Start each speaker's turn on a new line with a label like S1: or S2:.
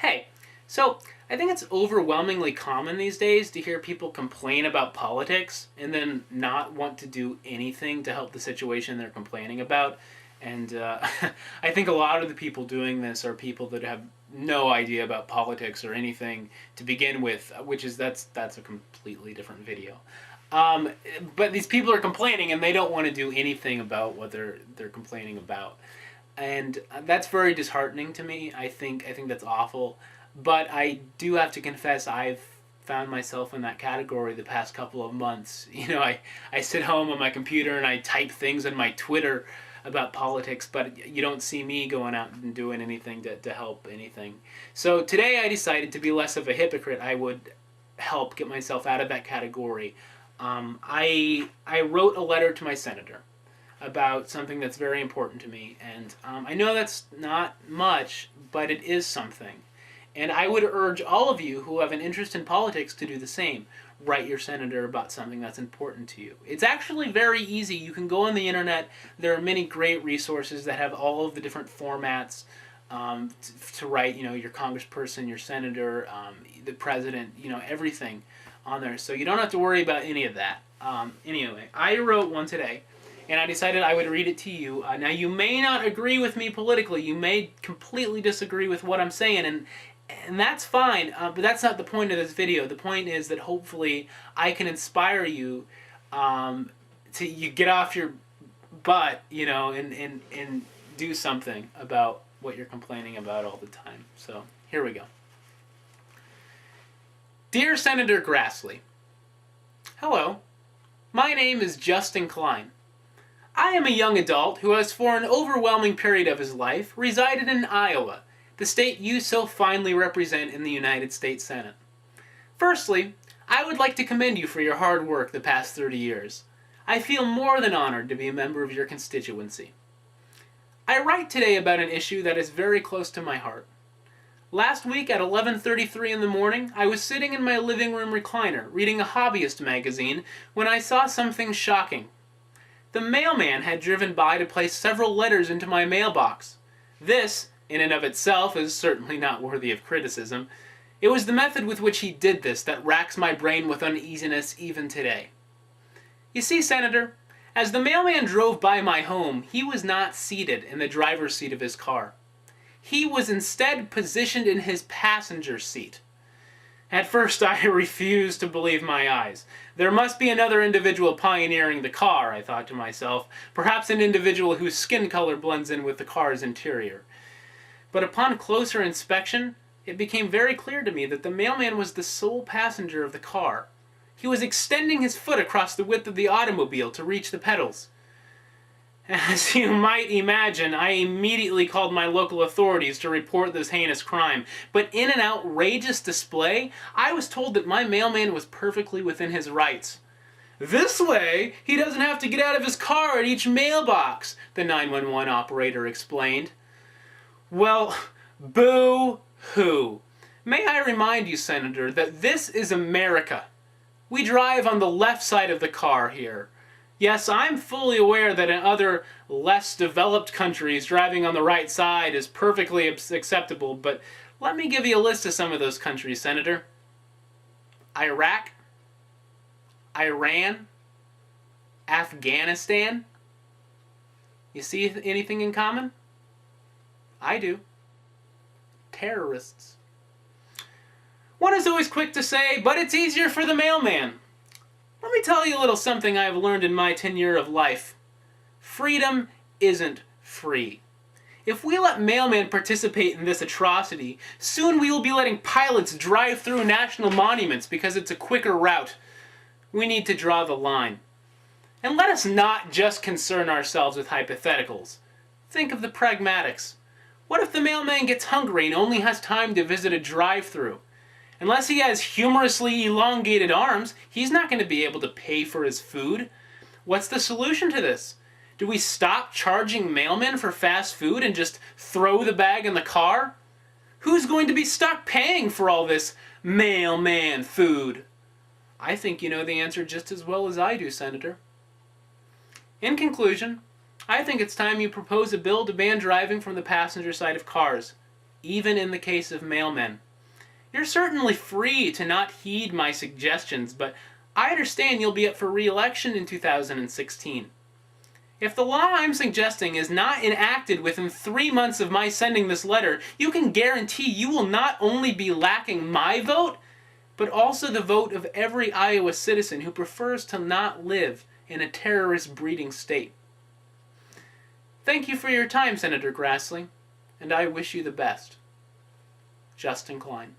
S1: Hey, so I think it's overwhelmingly common these days to hear people complain about politics and then not want to do anything to help the situation they're complaining about. And I think a lot of the people doing this are people that have no idea about politics or anything to begin with, which is that's a completely different video. Um, but these people are complaining and they don't want to do anything about what they're complaining about, and that's very disheartening to me. I think that's awful, but I do have to confess I've found myself in that category the past couple of months. I sit home on my computer and I type things on my Twitter about politics, but you don't see me going out and doing anything to help anything. So today I decided to be less of a hypocrite. I would help get myself out of that category. I wrote a letter to my senator about something that's very important to me. And I know that's not much, but it is something. And I would urge all of you who have an interest in politics to do the same. Write your senator about something that's important to you. It's actually very easy. You can go on the internet. There are many great resources that have all of the different formats to write, your congressperson, your senator, the president, everything on there. So you don't have to worry about any of that. Anyway, I wrote one today, and I decided I would read it to you. Now, you may not agree with me politically. You may completely disagree with what I'm saying, and that's fine, but that's not the point of this video. The point is that hopefully I can inspire you to you get off your butt, and do something about what you're complaining about all the time. So here we go. Dear Senator Grassley, hello. My name is Justin Kline. I am a young adult who has, for an overwhelming period of his life, resided in Iowa, the state you so finely represent in the United States Senate. Firstly, I would like to commend you for your hard work the past 30 years. I feel more than honored to be a member of your constituency. I write today about an issue that is very close to my heart. Last week at 11:33 in the morning, I was sitting in my living room recliner reading a hobbyist magazine when I saw something shocking. The mailman had driven by to place several letters into my mailbox. This, in and of itself, is certainly not worthy of criticism. It was the method with which he did this that racks my brain with uneasiness even today. You see, Senator, as the mailman drove by my home, he was not seated in the driver's seat of his car. He was instead positioned in his passenger seat. At first, I refused to believe my eyes. There must be another individual pioneering the car, I thought to myself, perhaps an individual whose skin color blends in with the car's interior. But upon closer inspection, it became very clear to me that the mailman was the sole passenger of the car. He was extending his foot across the width of the automobile to reach the pedals. As you might imagine, I immediately called my local authorities to report this heinous crime. But in an outrageous display, I was told that my mailman was perfectly within his rights. This way, he doesn't have to get out of his car at each mailbox, the 911 operator explained. Well, boo-hoo. May I remind you, Senator, that this is America. We drive on the left side of the car here. Yes, I'm fully aware that in other less developed countries, driving on the right side is perfectly acceptable, but let me give you a list of some of those countries, Senator. Iraq, Iran, Afghanistan. You see anything in common? I do. Terrorists. One is always quick to say, but it's easier for the mailman. Let me tell you a little something I have learned in my tenure of life. Freedom isn't free. If we let mailmen participate in this atrocity, soon we will be letting pilots drive through national monuments because it's a quicker route. We need to draw the line. And let us not just concern ourselves with hypotheticals. Think of the pragmatics. What if the mailman gets hungry and only has time to visit a drive-thru? Unless he has humorously elongated arms, he's not going to be able to pay for his food. What's the solution to this? Do we stop charging mailmen for fast food and just throw the bag in the car? Who's going to be stuck paying for all this mailman food? I think you know the answer just as well as I do, Senator. In conclusion, I think it's time you propose a bill to ban driving from the passenger side of cars. even in the case of mailmen. You're certainly free to not heed my suggestions, but I understand you'll be up for re-election in 2016. If the law I'm suggesting is not enacted within 3 months of my sending this letter, you can guarantee you will not only be lacking my vote, but also the vote of every Iowa citizen who prefers to not live in a terrorist breeding state. Thank you for your time, Senator Grassley, and I wish you the best. Justin Kline.